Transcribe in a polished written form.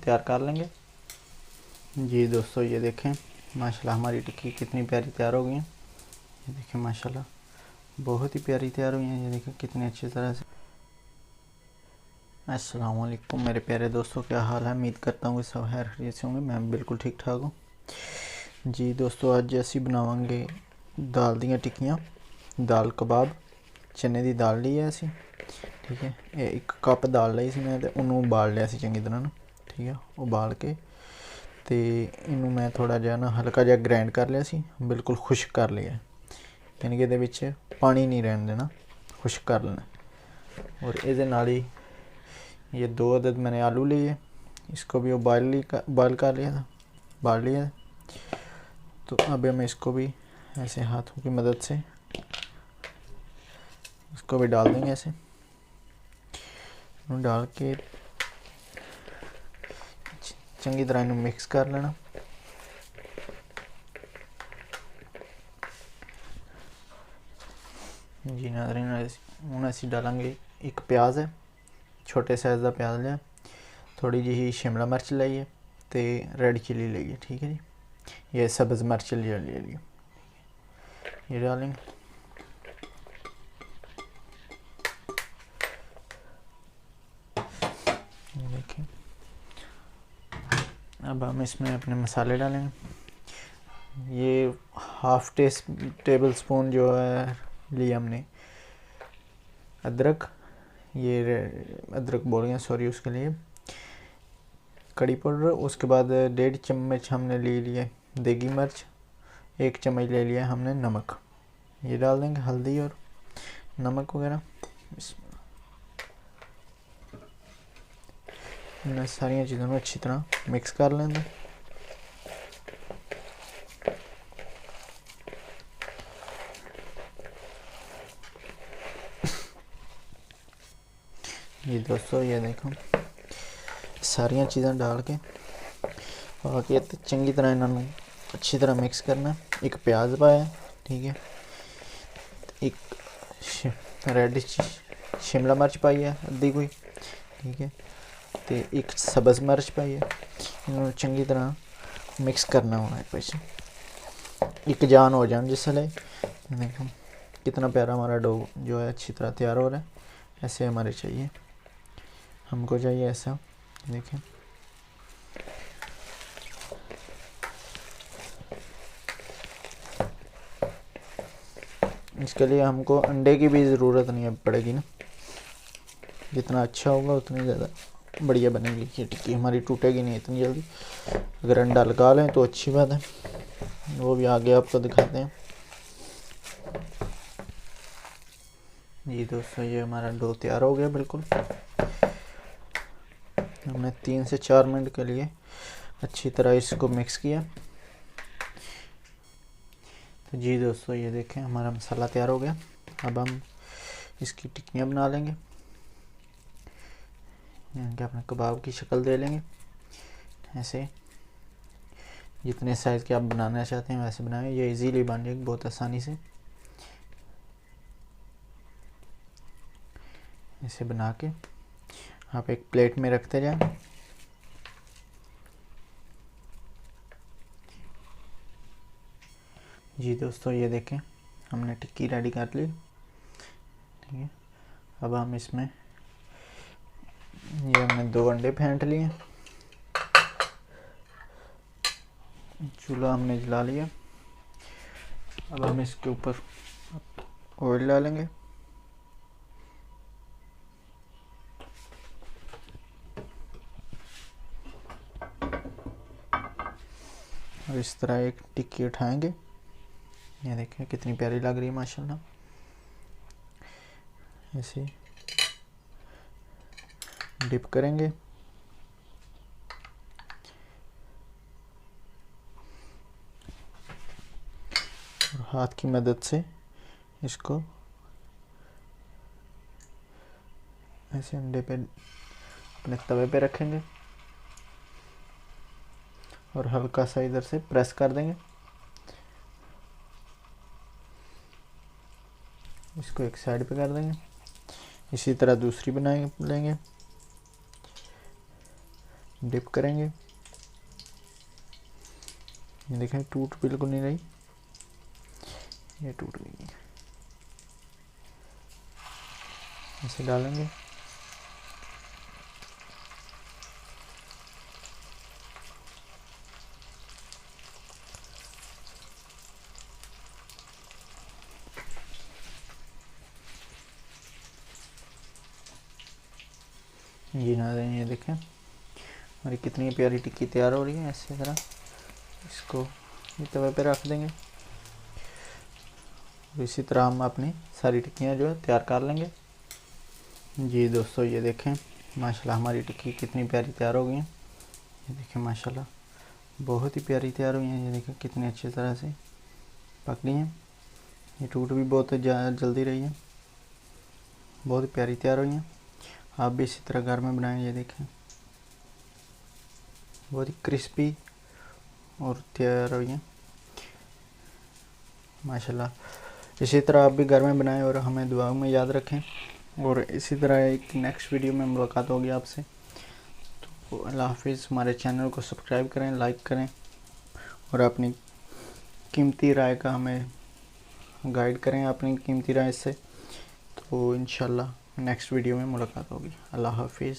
तैयार कर लेंगे। जी दोस्तों ये देखें माशाल्लाह हमारी टिक्की कितनी प्यारी तैयार हो गई है। ये देखें माशाल्लाह बहुत ही प्यारी तैयार हुई है। ये देखें कितनी अच्छी तरह से। अस्सलाम वालेकुम मेरे प्यारे दोस्तों, क्या हाल है? उम्मीद करता हूँ सब खैर खैरियत से होंगे। मैं बिल्कुल ठीक ठाक हूँ। जी दोस्तों अज असी बनावांगे दाल दियाँ टिक्कियाँ, दाल कबाब। चने की दाल ली है असी, ठीक है। ये 1 कप दाल ली सी मैं, तो उन्होंने उबाल लिया चंगी तरह ना, ठीक है। उबाल के तो इनू मैं थोड़ा जहा ना हल्का जहा ग्राइंड कर लिया सी, बिल्कुल खुश्क कर लिया, यानी कि ये पानी नहीं रहने देना, खुश्क कर लेना। और ये नाल ही ये 2 अदद मैंने आलू लिए, इसको भी उबाल कर लिया था, उबाल लिया। तो अब हम इसको भी ऐसे हाथों की मदद से इसको भी डाल देंगे, ऐसे डाल के चंगी तरह इन्हें मिक्स कर लेना। जी नाज़रीन हूँ असी डालेंगे 1 प्याज है, छोटे साइज़ का प्याज लिया, थोड़ी जी शिमला मिर्च ली है, तो रेड चिली ली है, ठीक है जी। ये सब्ज़ मिर्च ले लिए, ये डालेंगे। देखिए अब हम इसमें अपने मसाले डालेंगे। ये हाफ़ टेबल स्पून जो है लिया हमने अदरक, ये अदरक बोल गया सॉरी, उसके लिए कड़ी पाउडर। उसके बाद 1.5 चम्मच हमने ले लिया देगी मिर्च, 1 चम्मच ले लिया हमने नमक। ये डाल देंगे, हल्दी और नमक वगैरह। इन सारी चीज़ों को अच्छी तरह मिक्स कर लेंगे। ये दोस्तों ये देखो सारिया चीज़ा डाल के बाकी चंगी तरह इन्होंने अच्छी तरह मिक्स करना। 1 प्याज पाया, ठीक है। 1 रेड शिमला मिर्च पाई है अद्धी कोई, ठीक है। तो 1 सब्ज़ मिर्च पाई है। इन्होंने चंगी तरह मिक्स करना हुआ है, पैसे एक जान हो जाए जिससे। देखो कितना प्यारा हमारा डो जो है अच्छी तरह तैयार हो रहा है। ऐसे हमारे चाहिए, हमको चाहिए ऐसा। देखें इसके लिए हमको अंडे की भी ज़रूरत नहीं है पड़ेगी ना, जितना अच्छा होगा उतनी ज़्यादा बढ़िया बनेगी ये टिक्की, हमारी टूटेगी नहीं इतनी जल्दी। अगर अंडा लगा लें तो अच्छी बात है, वो भी आगे आपको दिखाते हैं। जी दोस्तों ये हमारा डो तैयार हो गया बिल्कुल। हमने 3 से 4 मिनट के लिए अच्छी तरह इसको मिक्स किया। तो जी दोस्तों ये देखें हमारा मसाला तैयार हो गया। अब हम इसकी टिक्कियाँ बना लेंगे, यानी कि अपने कबाब की शक्ल दे लेंगे। ऐसे जितने साइज़ के आप बनाना चाहते हैं वैसे बनाएं, ये इजीली बन जाएगी बहुत आसानी से। इसे बना के आप एक प्लेट में रखते जाएं। जी दोस्तों ये देखें हमने टिक्की रेडी कर ली, ठीक है। अब हम इसमें ये हमने 2 अंडे फेंट लिए, चूल्हा हमने जला लिया। अब हम इसके ऊपर ऑयल डालेंगे। और इस तरह एक टिक्की उठाएंगे। ये देखें कितनी प्यारी लग रही है माशाल्लाह। ऐसे डिप करेंगे और हाथ की मदद से इसको ऐसे अंडे पे अपने तवे पे रखेंगे और हल्का सा इधर से प्रेस कर देंगे। इसको एक साइड पे कर देंगे। इसी तरह दूसरी बनाए लेंगे। डिप करेंगे। ये देखें टूट बिल्कुल नहीं रही, ये टूट गई। इसे डालेंगे। जी नाज़रीन, ये देखें हमारी कितनी प्यारी टिक्की तैयार हो रही है। इसी तरह इसको तवे पे रख देंगे। इसी तरह हम अपनी सारी टिक्कियाँ जो है तैयार कर लेंगे। जी दोस्तों, ये देखें माशाल्लाह हमारी टिक्की कितनी प्यारी तैयार हो गई है। ये देखें माशाल्लाह बहुत ही प्यारी तैयार हुई हैं। ये देखें कितनी अच्छी तरह से पक गई हैं। ये टूट भी बहुत जल्दी रही है, बहुत ही प्यारी तैयार हुई हैं। आप भी इसी तरह घर में बनाएं। ये देखें बहुत ही क्रिस्पी और तैयार हुई हैं माशाल्लाह। इसी तरह आप भी घर में बनाएं और हमें दुआओं में याद रखें। और इसी तरह एक नेक्स्ट वीडियो में मुलाकात होगी आपसे। तो अल्लाह हाफिज़। हमारे चैनल को सब्सक्राइब करें, लाइक करें और अपनी कीमती राय का हमें गाइड करें अपनी कीमती राय से। तो इंशाल्लाह नेक्स्ट वीडियो में मुलाकात होगी। अल्लाह हाफिज़।